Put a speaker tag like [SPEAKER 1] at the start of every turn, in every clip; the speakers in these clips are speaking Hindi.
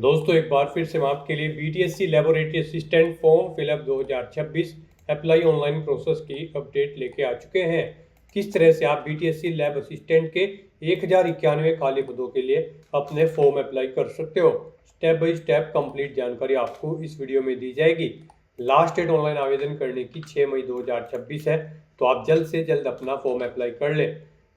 [SPEAKER 1] दोस्तों एक बार फिर से हम आपके लिए BTSC laboratory assistant form fill up 2026 apply online process की अपडेट लेके आ चुके हैं। किस तरह से आप बीटीएससी लैब असिस्टेंट के 1091 खाली पदों के लिए अपने फॉर्म अप्लाई कर सकते हो, स्टेप बाय स्टेप कंप्लीट जानकारी आपको इस वीडियो में दी जाएगी। लास्ट डेट ऑनलाइन आवेदन करने की 6 मई 2026 है, तो आप जल्द से जल्द अपना फॉर्म अप्लाई कर ले।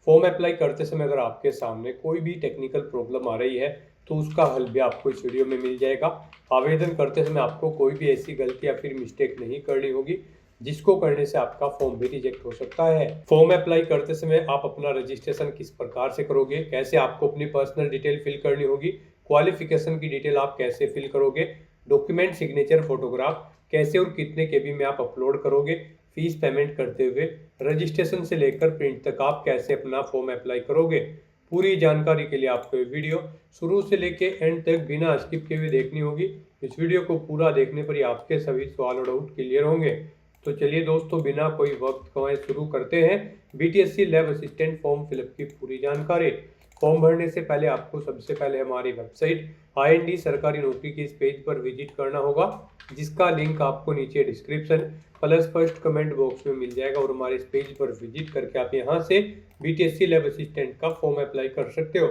[SPEAKER 1] फॉर्म अप्लाई करते समय अगर आपके सामने कोई भी टेक्निकल प्रॉब्लम आ रही है तो उसका हल भी आपको इस वीडियो में मिल जाएगा। आवेदन करते समय आपको कोई भी ऐसी गलती या फिर मिस्टेक नहीं करनी होगी जिसको करने से आपका फॉर्म भी रिजेक्ट हो सकता है। फॉर्म अप्लाई करते समय आप अपना रजिस्ट्रेशन किस प्रकार से करोगे, कैसे आपको अपनी पर्सनल डिटेल फिल करनी होगी, क्वालिफिकेशन की डिटेल आप कैसे फिल करोगे, डॉक्यूमेंट सिग्नेचर फोटोग्राफ कैसे और कितने केबी में आप अपलोड करोगे, फीस पेमेंट करते हुए रजिस्ट्रेशन से लेकर प्रिंट तक आप कैसे अपना फॉर्म अप्लाई करोगे, पूरी जानकारी के लिए आपको ये वीडियो शुरू से लेके एंड तक बिना स्किप किए हुए देखनी होगी। इस वीडियो को पूरा देखने पर ही आपके सभी सवाल और डाउट क्लियर होंगे। तो चलिए दोस्तों, बिना कोई वक्त गंवाए शुरू करते हैं BTSC lab assistant form fill up की पूरी जानकारी। फॉर्म भरने से पहले आपको सबसे पहले हमारी वेबसाइट IND सरकारी नौकरी के इस पेज पर विजिट करना होगा, जिसका लिंक आपको नीचे description plus first comment box में मिल जाएगा। और हमारे इस पेज पर विजिट करके आप यहां से बीटीएससी लैब असिस्टेंट का फॉर्म अप्लाई कर सकते हो।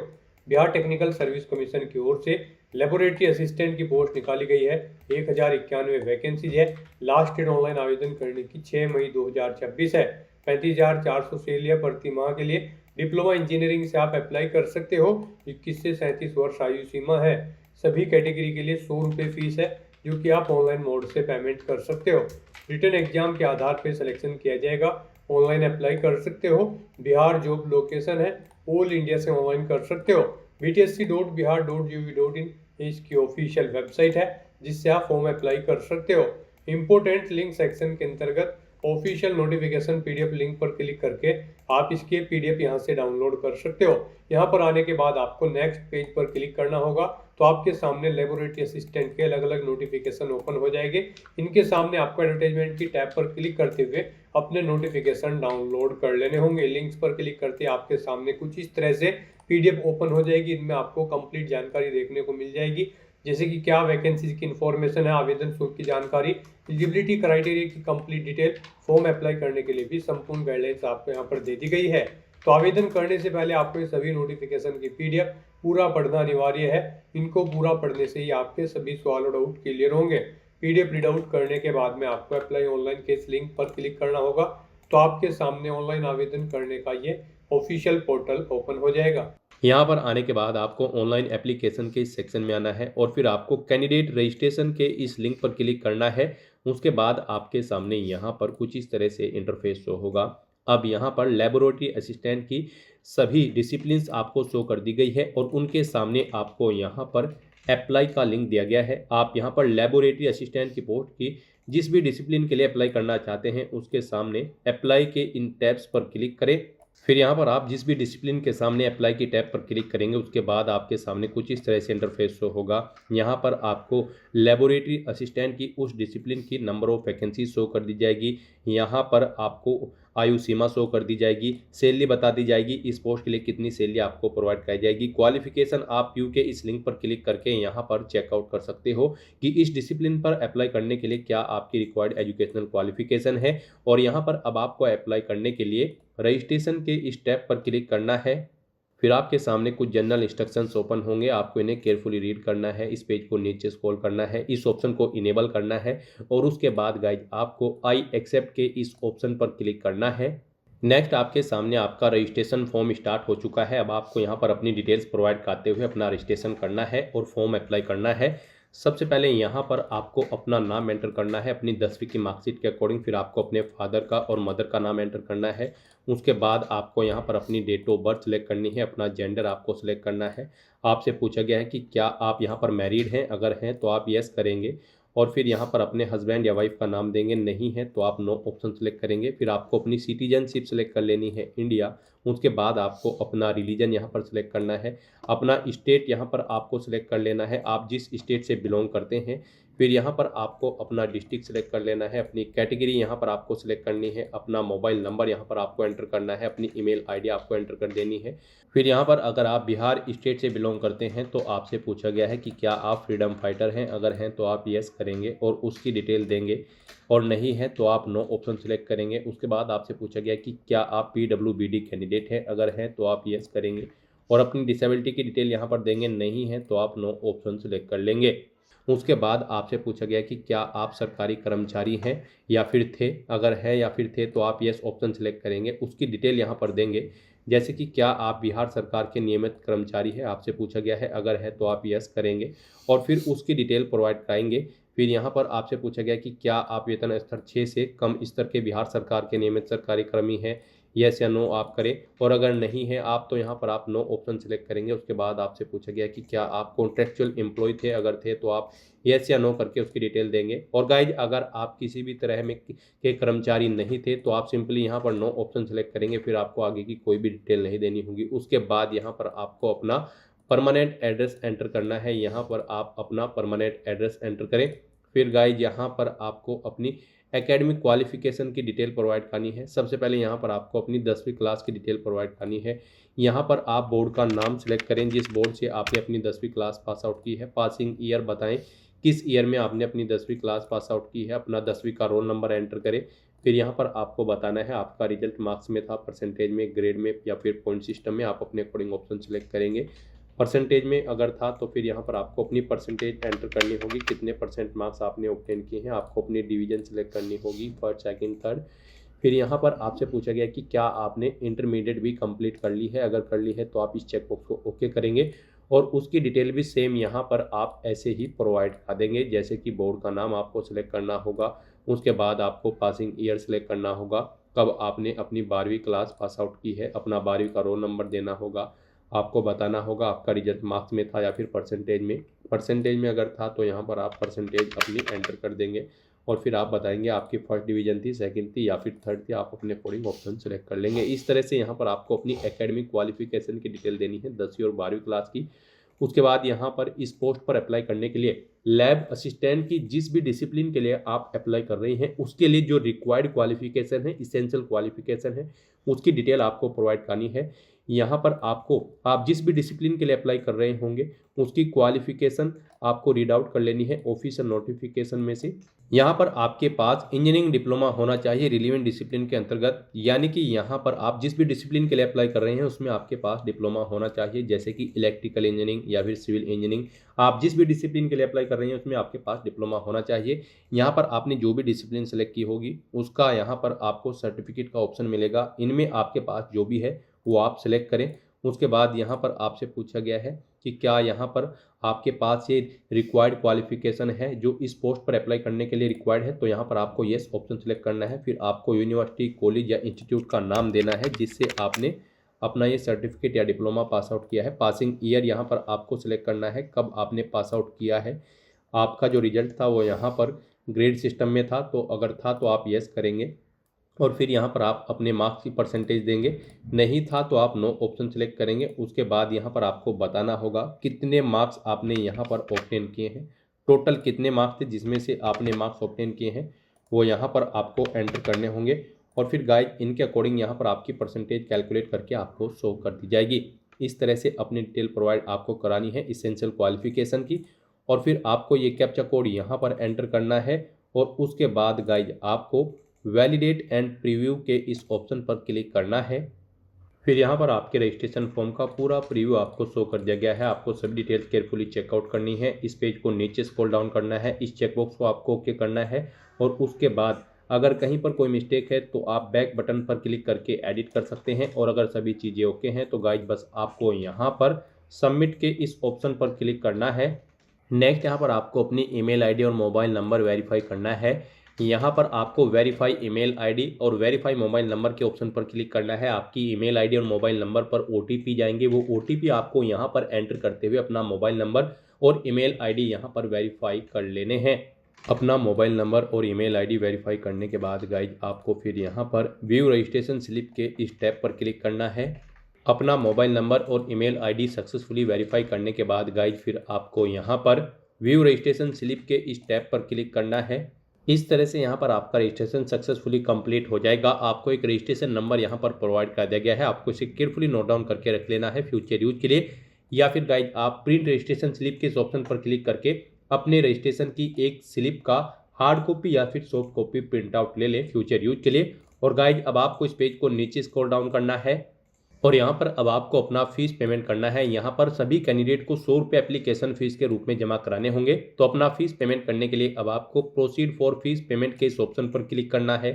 [SPEAKER 1] बिहार टेक्निकल सर्विस कमीशन की ओर से लेबोरेटरी असिस्टेंट की पोस्ट निकाली गई है। 1091 वैकेंसीज है। लास्ट डेट ऑनलाइन आवेदन करने की 6 मई 2026 है। 35,400 सैलरी प्रति माह के लिए डिप्लोमा इंजीनियरिंग से आप अप्लाई कर सकते हो। 21 से 37 वर्ष आयु सीमा है। सभी कैटेगरी के लिए 100 रुपये फीस है, जो कि आप ऑनलाइन मोड से पेमेंट कर सकते हो। रिटन एग्जाम के आधार पर सिलेक्शन किया जाएगा। ऑनलाइन अप्लाई कर सकते हो। बिहार जॉब लोकेशन है, ऑल इंडिया से ऑनलाइन कर सकते हो। btsc.bihar.gov.in इसकी ऑफिशियल वेबसाइट है, जिससे आप फॉर्म अप्लाई कर सकते हो। इंपोर्टेंट लिंक सेक्शन के अंतर्गत ऑफिशियल नोटिफिकेशन PDF लिंक पर क्लिक करके आप इसके PDF यहाँ से डाउनलोड कर सकते हो। यहाँ पर आने के बाद आपको नेक्स्ट पेज पर क्लिक करना होगा, तो आपके सामने लेबोरेटरी असिस्टेंट के अलग अलग नोटिफिकेशन ओपन हो जाएंगे। इनके सामने आपको एडवर्टाइजमेंट की टैब पर क्लिक करते हुए अपने नोटिफिकेशन डाउनलोड कर लेने होंगे। लिंक्स पर क्लिक करते आपके सामने कुछ इस तरह से PDF ओपन हो जाएगी। इनमें आपको कंप्लीट जानकारी देखने को मिल जाएगी, जैसे कि क्या वैकेंसीज की इन्फॉर्मेशन है, आवेदन शुल्क की जानकारी, एलिजिबिलिटी क्राइटेरिया की कंप्लीट डिटेल, फॉर्म अप्लाई करने के लिए भी संपूर्ण गाइडलाइंस आपको यहाँ पर दे दी गई है। तो आवेदन करने से पहले आपको ये सभी नोटिफिकेशन की PDF पूरा पढ़ना अनिवार्य है। इनको पूरा पढ़ने से ही आपके सभी सवाल और डाउट क्लियर होंगे। PDF रीड आउट करने के बाद में आपको अप्लाई ऑनलाइन के इस लिंक पर क्लिक करना होगा, तो आपके सामने ऑनलाइन आवेदन करने का ये ऑफिशियल पोर्टल ओपन हो जाएगा।
[SPEAKER 2] यहाँ पर आने के बाद आपको ऑनलाइन एप्लीकेशन के इस सेक्शन में आना है और फिर आपको कैंडिडेट रजिस्ट्रेशन के इस लिंक पर क्लिक करना है। उसके बाद आपके सामने यहाँ पर कुछ इस तरह से इंटरफेस शो होगा। अब यहाँ पर लेबोरेटरी असिस्टेंट की सभी डिसिप्लिन्स आपको शो कर दी गई है और उनके सामने आपको यहाँ पर अप्लाई का लिंक दिया गया है। आप यहाँ पर लेबोरेटरी असिस्टेंट की पोस्ट की जिस भी डिसिप्लिन के लिए अप्लाई करना चाहते हैं उसके सामने अप्लाई के इन टैब्स पर क्लिक करें। फिर यहाँ पर आप जिस भी डिसिप्लिन के सामने अप्लाई की टैब पर क्लिक करेंगे उसके बाद आपके सामने कुछ इस तरह से इंटरफेस शो होगा। यहाँ पर आपको लेबोरेटरी असिस्टेंट की उस डिसिप्लिन की नंबर ऑफ वैकेंसी शो कर दी जाएगी। यहाँ पर आपको आयु सीमा शो कर दी जाएगी, सैलरी बता दी जाएगी, इस पोस्ट के लिए कितनी सैलरी आपको प्रोवाइड कराई जाएगी। क्वालिफिकेशन आप व्यू के इस लिंक पर क्लिक करके यहाँ पर चेकआउट कर सकते हो कि इस डिसिप्लिन पर अप्लाई करने के लिए क्या आपकी रिक्वायर्ड एजुकेशनल क्वालिफिकेशन है। और यहाँ पर अब आपको अप्लाई करने के लिए रजिस्ट्रेशन के इस टैब पर क्लिक करना है। फिर आपके सामने कुछ जनरल इंस्ट्रक्शंस ओपन होंगे, आपको इन्हें केयरफुली रीड करना है। इस पेज को नीचे स्क्रॉल करना है, इस ऑप्शन को इनेबल करना है और उसके बाद गाइज आपको आई एक्सेप्ट के इस ऑप्शन पर क्लिक करना है। नेक्स्ट आपके सामने आपका रजिस्ट्रेशन फॉर्म स्टार्ट हो चुका है। अब आपको यहाँ पर अपनी डिटेल्स प्रोवाइड करते हुए अपना रजिस्ट्रेशन करना है और फॉर्म अप्लाई करना है। सबसे पहले यहाँ पर आपको अपना नाम एंटर करना है अपनी 10वीं की मार्कशीट के अकॉर्डिंग। फिर आपको अपने फादर का और मदर का नाम एंटर करना है। उसके बाद आपको यहाँ पर अपनी डेट ऑफ बर्थ सेलेक्ट करनी है, अपना जेंडर आपको सेलेक्ट करना है। आपसे पूछा गया है कि क्या आप यहाँ पर मैरिड हैं, अगर हैं तो आप येस करेंगे और फिर यहाँ पर अपने हस्बैंड या वाइफ का नाम देंगे, नहीं है तो आप नो ऑप्शन सेलेक्ट करेंगे। फिर आपको अपनी सिटीजनशिप सेलेक्ट कर लेनी है, इंडिया। उसके बाद आपको अपना रिलीजन यहाँ पर सेलेक्ट करना है, अपना स्टेट यहाँ पर आपको सेलेक्ट कर लेना है, आप जिस स्टेट से बिलोंग करते हैं। फिर यहाँ पर आपको अपना डिस्ट्रिक्ट सेलेक्ट कर लेना है, अपनी कैटेगरी यहाँ पर आपको सेलेक्ट करनी है, अपना मोबाइल नंबर यहाँ पर आपको एंटर करना है, अपनी ईमेल आईडी आपको एंटर कर देनी है। फिर यहाँ पर अगर आप बिहार स्टेट से बिलोंग करते हैं तो आपसे पूछा गया है कि क्या आप फ्रीडम फाइटर हैं, अगर हैं तो आप येस करेंगे और उसकी डिटेल देंगे, और नहीं है तो आप नो ऑप्शन सेलेक्ट करेंगे। उसके बाद आपसे पूछा गया कि क्या आप PWBD कैंडिडेट हैं, अगर हैं तो आप येस करेंगे और अपनी डिसेबिलिटी की डिटेल यहाँ पर देंगे, नहीं है तो आप नो ऑप्शन सेलेक्ट कर लेंगे। उसके बाद आपसे पूछा गया कि क्या आप सरकारी कर्मचारी हैं या फिर थे, अगर है या फिर थे तो आप येस ऑप्शन सेलेक्ट करेंगे, उसकी डिटेल यहाँ पर देंगे, जैसे कि क्या आप बिहार सरकार के नियमित कर्मचारी हैं, आपसे पूछा गया है, अगर है तो आप येस करेंगे और फिर उसकी डिटेल प्रोवाइड कराएंगे। फिर यहाँ पर आपसे पूछा गया कि क्या आप वेतन स्तर 6 से कम स्तर के बिहार सरकार के नियमित सरकारी कर्मी हैं, येस या नो आप करें, और अगर नहीं है आप तो यहाँ पर आप नो ऑप्शन सेलेक्ट करेंगे। उसके बाद आपसे पूछा गया कि क्या आप कॉन्ट्रेक्चुअल एम्प्लॉय थे, अगर थे तो आप येस या नो करके उसकी डिटेल देंगे। और गाइज अगर आप किसी भी तरह में के कर्मचारी नहीं थे तो आप सिंपली यहाँ पर नो ऑप्शन सेलेक्ट करेंगे, फिर आपको आगे की कोई भी डिटेल नहीं देनी होगी। उसके बाद यहाँ पर आपको अपना परमानेंट एड्रेस एंटर करना है, यहाँ पर आप अपना परमानेंट एड्रेस एंटर करें। फिर गाइज यहाँ पर आपको अपनी एकेडमिक क्वालिफिकेशन की डिटेल प्रोवाइड करनी है। सबसे पहले यहाँ पर आपको अपनी 10वीं क्लास की डिटेल प्रोवाइड करनी है। यहाँ पर आप बोर्ड का नाम सेलेक्ट करें, जिस बोर्ड से आपने अपनी 10वीं क्लास पास आउट की है। पासिंग ईयर बताएं, किस ईयर में आपने अपनी 10वीं क्लास पास आउट की है। अपना 10वीं का रोल नंबर एंटर करें। फिर यहाँ पर आपको बताना है आपका रिजल्ट मार्क्स में था, परसेंटेज में, ग्रेड में या फिर पॉइंट सिस्टम में, आप अपने अकॉर्डिंग ऑप्शन सेलेक्ट करेंगे। परसेंटेज में अगर था तो फिर यहाँ पर आपको अपनी परसेंटेज एंटर करनी होगी, कितने परसेंट मार्क्स आपने ऑब्टेन किए हैं। आपको अपनी डिवीजन सेलेक्ट करनी होगी, फर्स्ट सेकंड थर्ड। फिर यहाँ पर आपसे पूछा गया कि क्या आपने इंटरमीडिएट भी कंप्लीट कर ली है, अगर कर ली है तो आप इस चेकबॉक्स को ओके करेंगे और उसकी डिटेल भी सेम यहाँ पर आप ऐसे ही प्रोवाइड कर देंगे, जैसे कि बोर्ड का नाम आपको सेलेक्ट करना होगा। उसके बाद आपको पासिंग ईयर सेलेक्ट करना होगा, कब आपने अपनी 12वीं क्लास पास आउट की है। अपना 12वीं का रोल नंबर देना होगा। आपको बताना होगा आपका रिजल्ट मार्क्स में था या फिर परसेंटेज में। परसेंटेज में अगर था तो यहाँ पर आप परसेंटेज अपनी एंटर कर देंगे और फिर आप बताएंगे आपकी फर्स्ट डिवीजन थी, सेकंड थी या फिर थर्ड थी। आप अपने अकॉर्डिंग ऑप्शन सेलेक्ट कर लेंगे। इस तरह से यहाँ पर आपको अपनी एकेडमिक क्वालिफिकेशन की डिटेल देनी है, 10वीं और 12वीं क्लास की। उसके बाद यहाँ पर इस पोस्ट पर अप्लाई करने के लिए लैब असिस्टेंट की जिस भी डिसिप्लिन के लिए आप अप्लाई कर रही हैं उसके लिए जो रिक्वायर्ड क्वालिफिकेशन है, इसेंशियल क्वालिफिकेशन है, उसकी डिटेल आपको प्रोवाइड करनी है। यहाँ पर आपको आप जिस भी डिसिप्लिन के लिए अप्लाई कर रहे होंगे उसकी क्वालिफिकेशन आपको रीड आउट कर लेनी है ऑफिशियल नोटिफिकेशन में से। यहाँ पर आपके पास इंजीनियरिंग डिप्लोमा होना चाहिए रिलीवेंट डिसिप्लिन के अंतर्गत, यानी कि यहाँ पर आप जिस भी डिसिप्लिन के लिए अप्लाई कर रहे हैं उसमें आपके पास डिप्लोमा होना चाहिए, जैसे कि इलेक्ट्रिकल इंजीनियरिंग या फिर सिविल इंजीनियरिंग। आप जिस भी डिसिप्लिन के लिए अप्लाई कर रहे हैं उसमें आपके पास डिप्लोमा होना चाहिए। यहाँ पर आपने जो भी डिसिप्लिन सेलेक्ट की होगी उसका यहाँ पर आपको सर्टिफिकेट का ऑप्शन मिलेगा। इनमें आपके पास जो भी है वो आप सेलेक्ट करें। उसके बाद यहाँ पर आपसे पूछा गया है कि क्या यहाँ पर आपके पास ये रिक्वायर्ड क्वालिफिकेशन है जो इस पोस्ट पर अप्लाई करने के लिए रिक्वायर्ड है, तो यहाँ पर आपको येस ऑप्शन सेलेक्ट करना है। फिर आपको यूनिवर्सिटी, कॉलेज या इंस्टीट्यूट का नाम देना है जिससे आपने अपना ये सर्टिफिकेट या डिप्लोमा पास आउट किया है। पासिंग ईयर यहाँ पर आपको सेलेक्ट करना है, कब आपने पास आउट किया है। आपका जो रिजल्ट था वो यहाँ पर ग्रेड सिस्टम में था, तो अगर था तो आप येस करेंगे और फिर यहाँ पर आप अपने मार्क्स की परसेंटेज देंगे, नहीं था तो आप नो ऑप्शन सेलेक्ट करेंगे। उसके बाद यहाँ पर आपको बताना होगा कितने मार्क्स आपने यहाँ पर ऑब्टेन किए हैं, टोटल कितने मार्क्स थे जिसमें से आपने मार्क्स ऑब्टेन किए हैं वो यहाँ पर आपको एंटर करने होंगे। और फिर गाइज इनके अकॉर्डिंग यहाँ पर आपकी परसेंटेज कैलकुलेट करके आपको शो कर दी जाएगी। इस तरह से अपनी डिटेल प्रोवाइड आपको करानी है इसेंशियल क्वालिफिकेशन की। और फिर आपको ये कैप्चा कोड यहाँ पर एंटर करना है और उसके बाद गाइज आपको वैलिडेट एंड प्रीव्यू के इस ऑप्शन पर क्लिक करना है। फिर यहाँ पर आपके रजिस्ट्रेशन फॉर्म का पूरा प्रीव्यू आपको शो कर दिया गया है। आपको सभी डिटेल्स केयरफुली चेकआउट करनी है। इस पेज को नीचे स्क्रॉल डाउन करना है, इस चेकबॉक्स को आपको ओके करना है और उसके बाद अगर कहीं पर कोई मिस्टेक है तो आप बैक बटन पर क्लिक करके एडिट कर सकते हैं। और अगर सभी चीज़ें ओके हैं तो गाइज बस आपको यहाँ पर सबमिट के इस ऑप्शन पर क्लिक करना है। नेक्स्ट यहाँ पर आपको अपनी ईमेल आईडी और मोबाइल नंबर वेरीफाई करना है। यहाँ पर आपको वेरीफाई ईमेल आईडी और वेरीफाई मोबाइल नंबर के ऑप्शन पर क्लिक करना है। आपकी ईमेल आईडी और मोबाइल नंबर पर OTP जाएंगे, वो OTP आपको यहाँ पर एंटर करते हुए अपना मोबाइल नंबर और ईमेल आईडी यहाँ पर वेरीफाई कर लेने हैं। अपना मोबाइल नंबर और ईमेल आईडी वेरीफाई करने के बाद गाइज आपको फिर यहाँ पर व्यू रजिस्ट्रेशन स्लिप के इस टैब पर क्लिक करना है। अपना मोबाइल नंबर और ईमेल आईडी सक्सेसफुली वेरीफाई करने के बाद गाइज फिर आपको यहाँ पर व्यू रजिस्ट्रेशन स्लिप के इस टैब पर क्लिक करना है। इस तरह से यहाँ पर आपका रजिस्ट्रेशन सक्सेसफुली कंप्लीट हो जाएगा। आपको एक रजिस्ट्रेशन नंबर यहाँ पर प्रोवाइड कर दिया गया है, आपको इसे केयरफुली नोट डाउन करके रख लेना है फ्यूचर यूज के लिए। या फिर गाइज आप प्रिंट रजिस्ट्रेशन स्लिप के इस ऑप्शन पर क्लिक करके अपने रजिस्ट्रेशन की एक स्लिप का हार्ड कॉपी या फिर सॉफ्ट कॉपी प्रिंट आउट ले लें फ्यूचर यूज के लिए। और गाइज अब आपको इस पेज को नीचे स्क्रॉल डाउन करना है और यहाँ पर अब आपको अपना फीस पेमेंट करना है। यहाँ पर सभी कैंडिडेट को 100 रुपये एप्लीकेशन फीस के रूप में जमा कराने होंगे। तो अपना फीस पेमेंट करने के लिए अब आपको प्रोसीड फॉर फीस पेमेंट के इस ऑप्शन पर क्लिक करना है।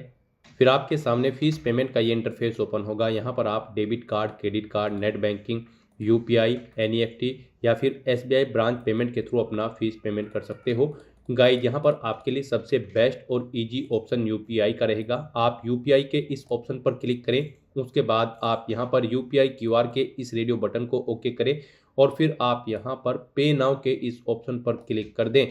[SPEAKER 2] फिर आपके सामने फीस पेमेंट का ये इंटरफेस ओपन होगा। यहाँ पर आप debit card, credit card, net banking, UPI, NEFT या फिर एसबीआई ब्रांच पेमेंट के थ्रू अपना फीस पेमेंट कर सकते हो। गाइज यहाँ पर आपके लिए सबसे बेस्ट और इजी ऑप्शन यूपीआई का रहेगा। आप यूपीआई के इस ऑप्शन पर क्लिक करें, उसके बाद आप यहाँ पर यूपीआई क्यूआर के इस रेडियो बटन को ओके करें और फिर आप यहाँ पर पे नाउ के इस ऑप्शन पर क्लिक कर दें।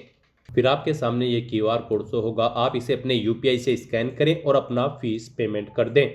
[SPEAKER 2] फिर आपके सामने ये क्यूआर कोड शो होगा, आप इसे अपने यूपीआई से स्कैन करें और अपना फीस पेमेंट कर दें।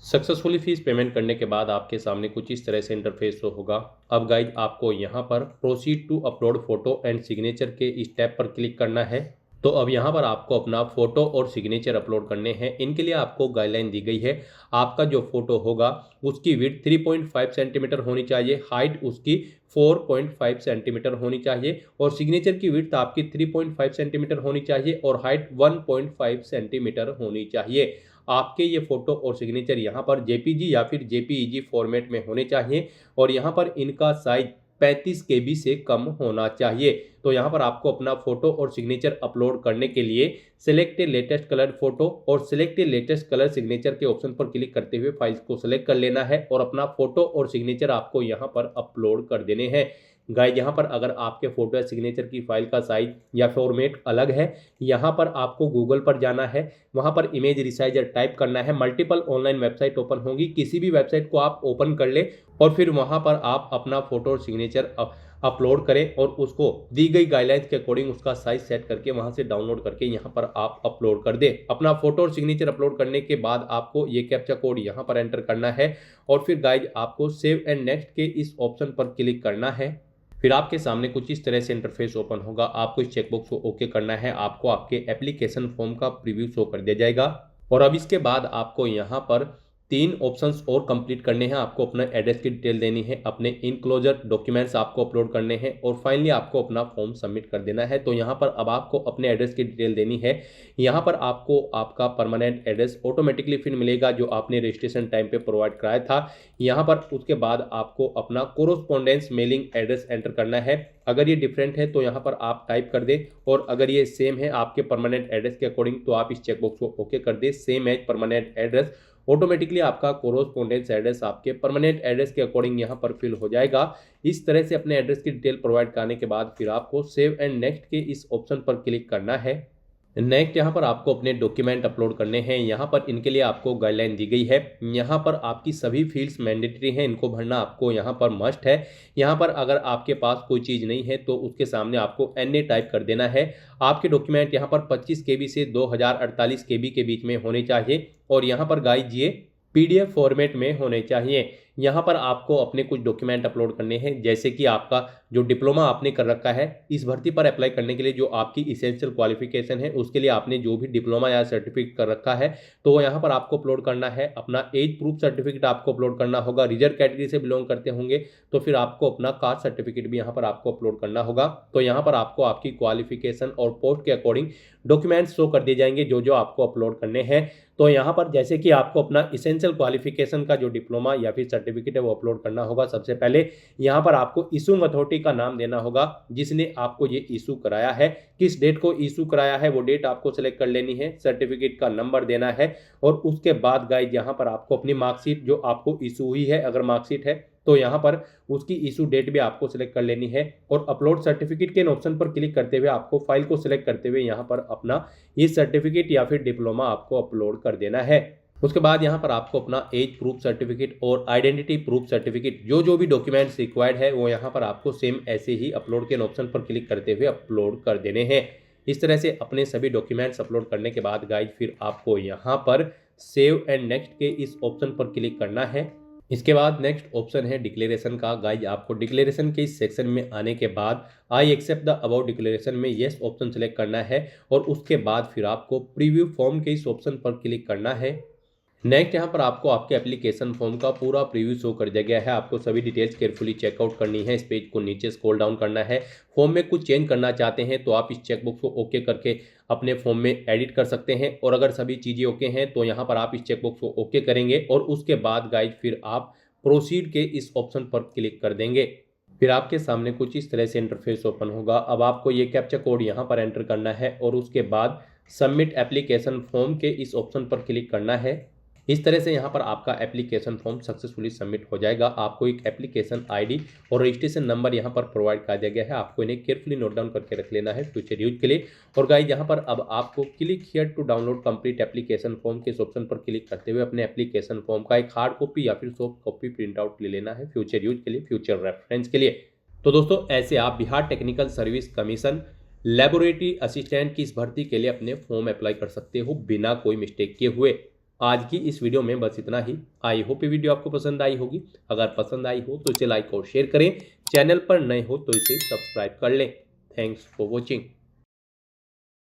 [SPEAKER 2] सक्सेसफुली फीस पेमेंट करने के बाद आपके सामने कुछ इस तरह से इंटरफेस शो होगा। अब गाइज आपको यहाँ पर proceed to upload photo and signature के इस टैब पर क्लिक करना है। तो अब यहाँ पर आपको अपना फोटो और सिग्नेचर अपलोड करने हैं। इनके लिए आपको गाइडलाइन दी गई है। आपका जो फोटो होगा उसकी विड्थ 3.5 सेंटीमीटर होनी चाहिए, हाइट उसकी 4.5 सेंटीमीटर होनी चाहिए और सिग्नेचर की विड्थ आपकी 3.5 सेंटीमीटर होनी चाहिए और हाइट 1.5 सेंटीमीटर होनी चाहिए। आपके ये फोटो और सिग्नेचर यहाँ पर जेपीजी या फिर जेपीईजी फॉर्मेट में होने चाहिए और यहाँ पर इनका साइज 35 KB से कम होना चाहिए। तो यहाँ पर आपको अपना फोटो और सिग्नेचर अपलोड करने के लिए सिलेक्ट लेटेस्ट कलर फोटो और सिलेक्ट लेटेस्ट कलर सिग्नेचर के ऑप्शन पर क्लिक करते हुए फाइल्स को सिलेक्ट कर लेना है और अपना फोटो और सिग्नेचर आपको यहाँ पर अपलोड कर देने हैं। गाइस यहाँ पर अगर आपके फोटो या सिग्नेचर की फाइल का साइज या फॉर्मेट अलग है, यहाँ पर आपको गूगल पर जाना है, वहाँ पर इमेज रिसाइजर टाइप करना है। मल्टीपल ऑनलाइन वेबसाइट ओपन होंगी, किसी भी वेबसाइट को आप ओपन कर ले और फिर वहाँ पर आप अपना फोटो और सिग्नेचर अपलोड करें और उसको दी गई गाइडलाइंस के अकॉर्डिंग उसका साइज सेट करके वहाँ से डाउनलोड करके यहाँ पर आप अपलोड कर दें। अपना फोटो और सिग्नेचर अपलोड करने के बाद आपको ये कैप्चा कोड यहाँ पर एंटर करना है और फिर गाइज आपको सेव एंड नेक्स्ट के इस ऑप्शन पर क्लिक करना है। फिर आपके सामने कुछ इस तरह से इंटरफेस ओपन होगा। आपको इस चेकबॉक्स को ओके करना है, आपको आपके एप्लीकेशन फॉर्म का प्रीव्यू शो कर दिया जाएगा। और अब इसके बाद आपको यहाँ पर 3 ऑप्शंस और कंप्लीट करने हैं। आपको अपना एड्रेस की डिटेल देनी है, अपने इनक्लोजर डॉक्यूमेंट्स आपको अपलोड करने हैं और फाइनली आपको अपना फॉर्म सबमिट कर देना है। तो यहाँ पर अब आपको अपने एड्रेस की डिटेल देनी है। यहाँ पर आपको आपका परमानेंट एड्रेस ऑटोमेटिकली फिर मिलेगा जो आपने रजिस्ट्रेशन टाइम पे प्रोवाइड कराया था। यहाँ पर उसके बाद आपको अपना कोरोस्पोंडेंस मेलिंग एड्रेस एंटर करना है। अगर ये डिफरेंट है तो यहाँ पर आप टाइप कर दें और अगर ये सेम है आपके परमानेंट एड्रेस के अकॉर्डिंग तो आप इस चेकबॉक्स को ओके कर दें, same as permanent address. Automatically आपका कोरोस्पोंडेंस एड्रेस आपके परमानेंट एड्रेस के अकॉर्डिंग यहाँ पर फिल हो जाएगा। इस तरह से अपने एड्रेस की डिटेल प्रोवाइड करने के बाद फिर आपको सेव एंड नेक्स्ट के इस ऑप्शन पर क्लिक करना है। नेक्स्ट यहाँ पर आपको अपने डॉक्यूमेंट अपलोड करने हैं। यहाँ पर इनके लिए आपको गाइडलाइन दी गई है। यहाँ पर आपकी सभी फील्ड्स मैंडेटरी हैं, इनको भरना आपको यहाँ पर मस्ट है। यहाँ पर अगर आपके पास कोई चीज़ नहीं है तो उसके सामने आपको NA टाइप कर देना है। आपके डॉक्यूमेंट यहाँ पर 25 KB से 2048 KB के बीच में होने चाहिए और यहाँ पर गाइज ये PDF फॉर्मेट में होने चाहिए। यहाँ पर आपको अपने कुछ डॉक्यूमेंट अपलोड करने हैं, जैसे कि आपका जो डिप्लोमा आपने कर रखा है इस भर्ती पर अप्लाई करने के लिए जो आपकी इसेंशियल क्वालिफिकेशन है उसके लिए आपने जो भी डिप्लोमा या सर्टिफिकेट कर रखा है तो वो यहाँ पर आपको अपलोड करना है। अपना एज प्रूफ सर्टिफिकेट आपको अपलोड करना होगा। रिजर्व कैटेगरी से बिलोंग करते होंगे तो फिर आपको अपना कास्ट सर्टिफिकेट भी यहाँ पर आपको अपलोड करना होगा। तो यहाँ पर आपको आपकी क्वालिफिकेशन और पोस्ट के अकॉर्डिंग डॉक्यूमेंट्स शो कर दिए जाएंगे जो जो आपको अपलोड करने हैं। तो यहाँ पर जैसे कि आपको अपना इसेंशियल क्वालिफिकेशन का जो डिप्लोमा या फिर सर्टिफिकेट है वो अपलोड करना होगा। सबसे पहले यहाँ पर आपको इशूइंग अथॉरिटी का नाम देना होगा जिसने आपको ये इशू कराया है, किस डेट को इशू कराया है वो डेट आपको सेलेक्ट कर लेनी है। सर्टिफिकेट का नंबर देना है और उसके बाद गाइज यहाँ पर आपको अपनी मार्कशीट जो आपको इशू हुई है, अगर मार्कशीट है तो यहाँ पर उसकी इशू डेट भी आपको सिलेक्ट कर लेनी है और अपलोड सर्टिफिकेट के ऑप्शन पर क्लिक करते हुए आपको फाइल को सिलेक्ट करते हुए यहाँ पर अपना ये सर्टिफिकेट या फिर डिप्लोमा आपको अपलोड कर देना है। उसके बाद यहाँ पर आपको अपना एज प्रूफ सर्टिफिकेट और आइडेंटिटी प्रूफ सर्टिफिकेट जो भी डॉक्यूमेंट्स रिक्वायर्ड है वो यहाँ पर आपको सेम ऐसे ही अपलोड के ऑप्शन पर क्लिक करते हुए अपलोड कर देने हैं। इस तरह से अपने सभी डॉक्यूमेंट्स अपलोड करने के बाद गाइज फिर आपको यहाँ पर सेव एंड नेक्स्ट के इस ऑप्शन पर क्लिक करना है इसके बाद नेक्स्ट ऑप्शन है डिक्लेरेशन का। गाइज आपको डिक्लेरेशन के इस सेक्शन में आने के बाद I accept the about declaration में येस ऑप्शन सेलेक्ट करना है और उसके बाद फिर आपको प्रीव्यू फॉर्म के इस ऑप्शन पर क्लिक करना है। नेक्स्ट यहाँ पर आपको आपके एप्लीकेशन फॉर्म का पूरा प्रीव्यू शो कर दिया गया है। आपको सभी डिटेल्स केयरफुली चेकआउट करनी है। इस पेज को नीचे स्क्रॉल डाउन करना है। फॉर्म में कुछ चेंज करना चाहते हैं तो आप इस चेकबॉक्स को ओके करके अपने फॉर्म में एडिट कर सकते हैं, और अगर सभी चीज़ें ओके हैं तो यहाँ पर आप इस चेकबॉक्स को ओके करेंगे और उसके बाद गाइज फिर आप प्रोसीड के इस ऑप्शन पर क्लिक कर देंगे। फिर आपके सामने कुछ इस तरह से इंटरफेस ओपन होगा। अब आपको ये कैप्चा कोड यहाँ पर एंटर करना है और उसके बाद सबमिट एप्लीकेशन फॉर्म के इस ऑप्शन पर क्लिक करना है। इस तरह से यहाँ पर आपका एप्लीकेशन फॉर्म सक्सेसफुली सबमिट हो जाएगा। आपको एक एप्लीकेशन आईडी और रजिस्ट्रेशन नंबर यहाँ पर प्रोवाइड कर दिया गया है। आपको इन्हें केयरफुली नोट डाउन करके रख लेना है फ्यूचर यूज के लिए। और गाइस यहाँ पर अब आपको click here to download complete application form के इस ऑप्शन पर क्लिक करते हुए अपने एप्लीकेशन फॉर्म का एक हार्ड कॉपी या फिर सॉफ्ट कॉपी प्रिंट आउट ले लेना है फ्यूचर यूज के लिए, फ्यूचर रेफरेंस के लिए। तो दोस्तों ऐसे आप Bihar technical service commission laboratory assistant की इस भर्ती के लिए अपने फॉर्म अप्लाई कर सकते हो बिना कोई मिस्टेक किए हुए। आज की इस वीडियो में बस इतना ही। आई होप ये वीडियो आपको पसंद आई होगी। अगर पसंद आई हो तो इसे लाइक और शेयर करें। चैनल पर नए हो तो इसे सब्सक्राइब कर लें। Thanks for watching.